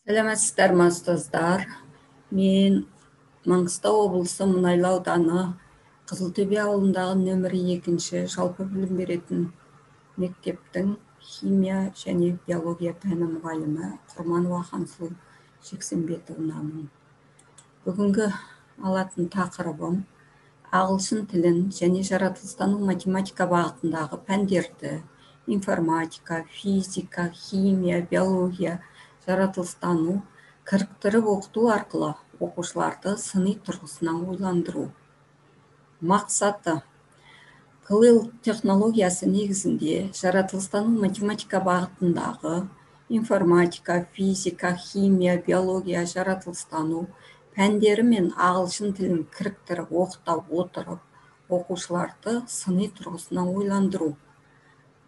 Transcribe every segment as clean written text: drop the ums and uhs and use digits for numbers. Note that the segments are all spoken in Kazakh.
Сәлеметсіздер ме ұстаздар? Мен Маңғыстау облысы Мұнайлы ауданы Қызылтөбе ауылындағы нөмірі 2-ші жалпы білім беретін мектептің химия және биология пәні мұғалімі Құрманова Хансұлу Жексенбетовнамын. Бүгінгі алатын тақырыбым ағылшын тілін және жаратылыстану математика бағытындағы пәндерді информатика, физика, химия, биология, жаратылыстану кіріктіріп оқыту арқылы оқушыларды сыни тұрғысынан ойландыру. Мақсаты: КЛ технологиясы негізінде жаратылыстану математика бағытындағы информатика, физика, химия, биология, жаратылыстану пәндері мен ағылшын тілін кіріктіріп оқыта отырып, оқушыларды сыни тұрғысынан ойландыру.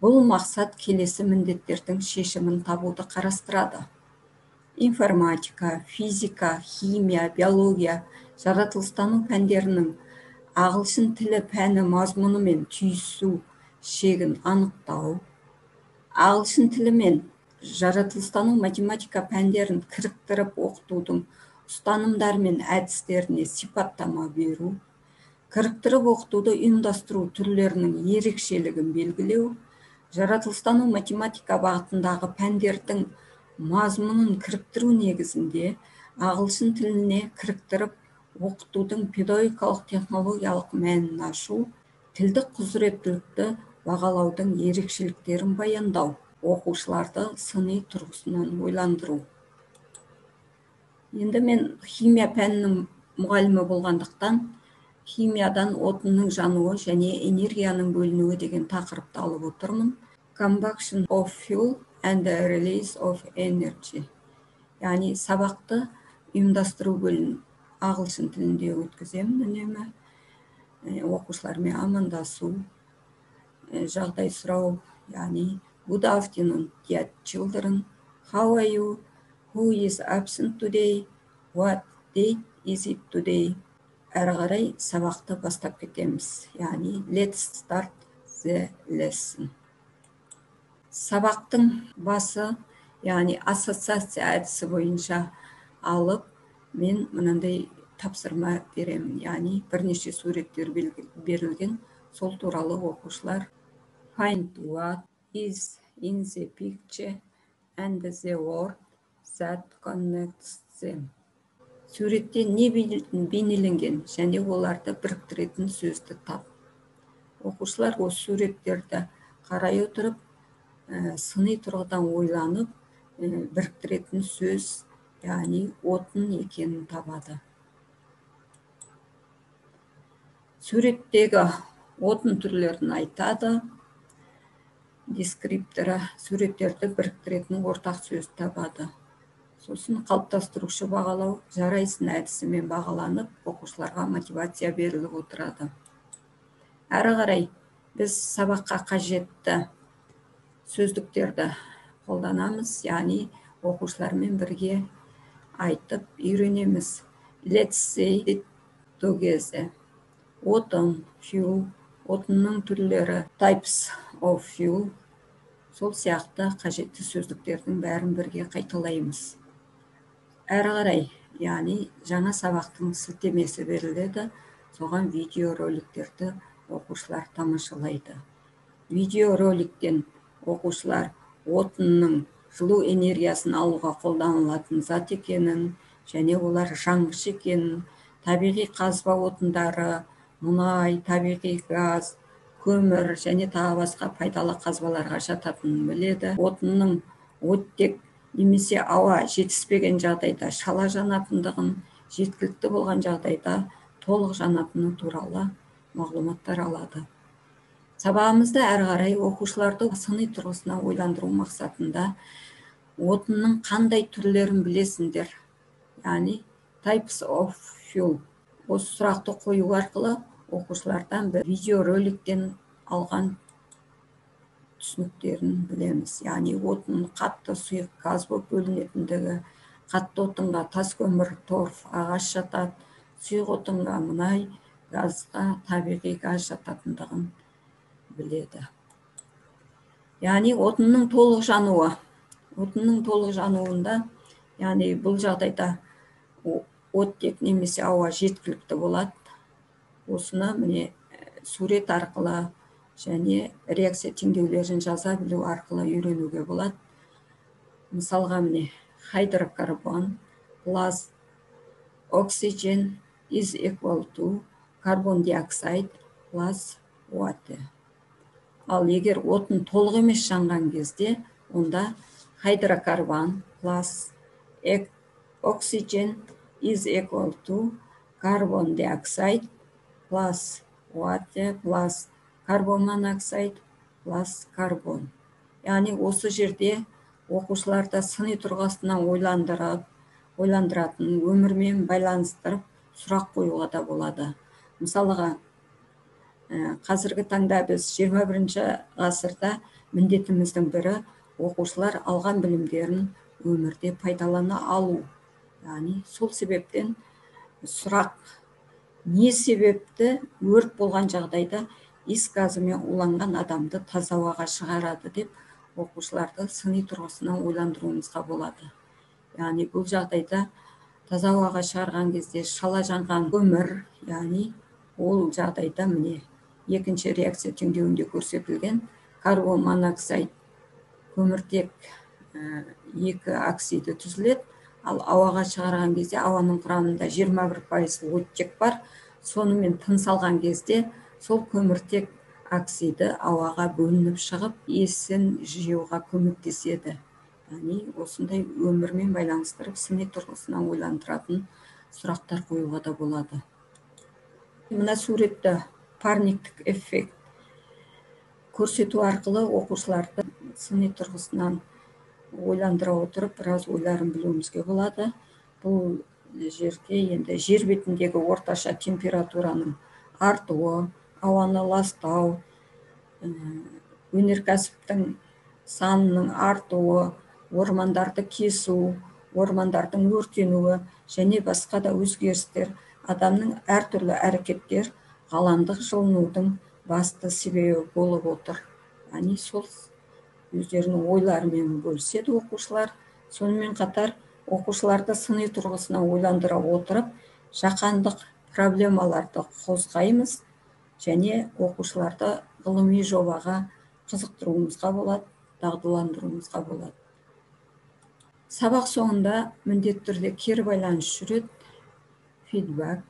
Бұл мақсат келесі міндеттердің шешімін табуды қарастырады. Информатика, физика, химия, биология, жаратылыстану пәндерінің ағылшын тілі пәні мазмұны мен түйісу шегін анықтау, ағылшын тілі мен жаратылыстану математика пәндерін кіріктіріп оқытудың ұстанымдар мен әдістеріне сипаттама беру, кіріктіріп оқытуды ұйымдастыру түрлерінің ерекшелігін белгілеу, жаратылыстану математика бағытындағы пәндердің мазмұнын кіріктіру негізінде ағылшын тіліне кіріктіріп оқытудың педагогикалық технологиялық мәнін ашу, тілдік құзыреттілікті бағалаудың ерекшеліктерін баяндау, оқушыларды сыни тұрғысынан ойландыру. Енді мен химия пәнінің мұғалімі болғандықтан, химиядан отынның жануы және энергияның бөлінуі деген тақырыпты алып отырмын. Combustion of fuel and the release of energy. Яғни сабақты ұйымдастыру бөлім ағылшын тілінде өткіземін үнемі. Оқушылармен амандасу, жағдай сұрау, яғни good afternoon, dear children, how are you, who is absent today, what date is it today. Әрі қарай сабақты бастап кетеміз, яғни let's start the lesson. Сабақтың басы, яғни ассоциация әдісі бойынша алып, мен мынандай тапсырма беремін, яғни бірнеше суреттер берілген, сол туралы оқушылар find what is in the picture and the word that connects them. Суретте не бейнеленген және оларды біріктіретін сөзді тап. Оқушылар осы суреттерді қарай отырып, сыни тұрғыдан ойланып, біріктіретін сөз, яғни отын екенін табады. Суреттегі отын түрлерін айтады, дескрипторы суреттерді біріктіретін ортақ сөз табады. Сосын қалыптастырушы бағалау жарайсын әдісімен бағаланып, оқушыларға мотивация беріліп отырады. Әрі қарай біз сабаққа қажетті сөздіктерді қолданамыз, яғни оқушылармен бірге айтып үйренеміз. Let's say it together. Отын, fuel, отынның түрлері, types of fuel, сол сияқты қажетті сөздіктердің бәрін бірге қайталаймыз. Әрі қарай, яғни жаңа сабақтың сілтемесі беріледі, соған видеороликтерді оқушылар тамашалайды. Видеороликтен оқушылар отынның жылу энергиясын алуға қолданылатын зат екенін, және олар жанғыш екенін, табиғи қазба отындары, мұнай, табиғи газ, көмір және тағы басқа пайдалы қазбаларға жататынын біледі. Отынның оттек немесе ауа жетіспеген жағдайда шала жанатындығын, жеткілікті болған жағдайда толық жанатыны туралы мағлұматтар алады. Сабағымызда әрі қарай оқушыларды сыни тұрғысынан ойландыру мақсатында отынның қандай түрлерін білесіңдер, яғни types of fuel. Осы сұрақты қою арқылы оқушылардан бір видеороликтен алған түсініктерін білеміз. Яғни отын қатты сұйық газ болып бөлінетіндігі, қатты отынға тас көмір, торф, ағаш жатады, сұйық отынға мұнай, газға табиғи газ жататындығын біледі. Яғни отынның толық жануы. Отынның толық жануында яғни бұл жағдайда оттек немесе ауа жеткілікті болады. Осыны міне сурет арқылы және реакция теңдеулерін жаза білу арқылы үйренуге болады. Мысалға міне хайдрокарбон plus oxygen is equal to carbon dioxide plus water. Ал егер отын толық емес жанған кезде, онда хайдрокарбон plus oxygen is equal to carbon dioxide plus water plus carbon monoxide plus carbon. Яғни осы жерде оқушыларда сыни тұрғысынан ойландыратын, өмірмен байланыстырып сұрақ қоюға да болады. Мысалға, қазіргі таңда біз 21-ші ғасырда міндетіміздің бірі оқушылар алған білімдерін өмірде пайдалана алу. Яғни сол себептен сұрақ: не себепті өрт болған жағдайда иіс газымен уланған адамды таза ауаға шығарады деп оқушыларды сыни тұрғысынан ойландыруымызға болады. Яғни бұл жағдайда таза ауаға шығарған кезде шала жанған көмір, яғни ол жағдайда міне екінші реакция теңдеуінде көрсетілген карбон моноксид көміртек екі оксиді түзіледі, ал ауаға шығарған кезде ауаның құрамында 21% оттек бар. Сонымен тыныс алған кезде сол көміртек оксиді ауаға бөлініп шығып, иісін жиюға көмектеседі. Яғни осындай өмірмен байланыстырып сыни тұрғысынан ойландыратын сұрақтар қоюға да болады. Мына суретті парниктік эффект көрсету арқылы оқушыларды сыни тұрғысынан ойландыра отырып, біраз ойларын білуімізге болады. Бұл жерде енді жер бетіндегі орташа температураның артуы, ауаны ластау, өнеркәсіптің санының артуы, ормандарды кесу, ормандардың өртенуі және басқа да өзгерістер, адамның әртүрлі әрекеттер ғаламдық жылынудың басты себебі болып отыр. Яғни сол өздерінің ойларымен бөліседі оқушылар. Сонымен қатар оқушыларды сыни тұрғысынан ойландыра отырып, жаһандық проблемаларды қозғаймыз және оқушыларды ғылыми жобаға қызықтыруымызға болады, дағдыландыруымызға болады. Сабақ соңында міндетті түрде кері байланыс жүреді, фидбак.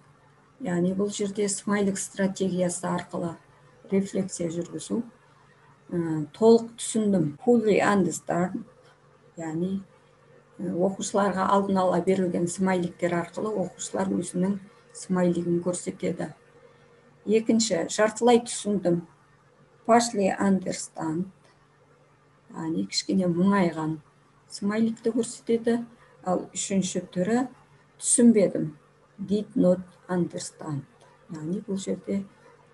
Яғни бұл жерде смайлик стратегиясы арқылы рефлексия жүргізу. Толық түсіндім, fully understand. Яғни оқушыларға алдын ала берілген смайликтер арқылы оқушылар өзінің смайлигін көрсетеді. Екінші, жартылай түсіндім, partially understand. Яғни кішкене мұңайған смайликті көрсетеді. Ал үшінші түрі, түсінбедім, did not understand. Яғни бұл жерде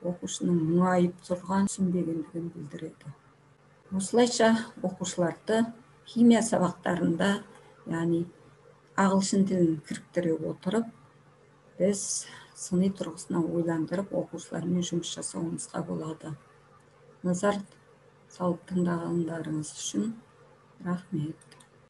оқушының мұңайып тұрған, түсінбегендігін білдіреді. Осылайша оқушыларды химия сабақтарында, яғни ағылшын тілін кіріктіре отырып, біз сыни тұрғысынан ойландырып, оқушылармен жұмыс жасауымызға болады. Назар салып тыңдағандарыңыз үшін рахмет.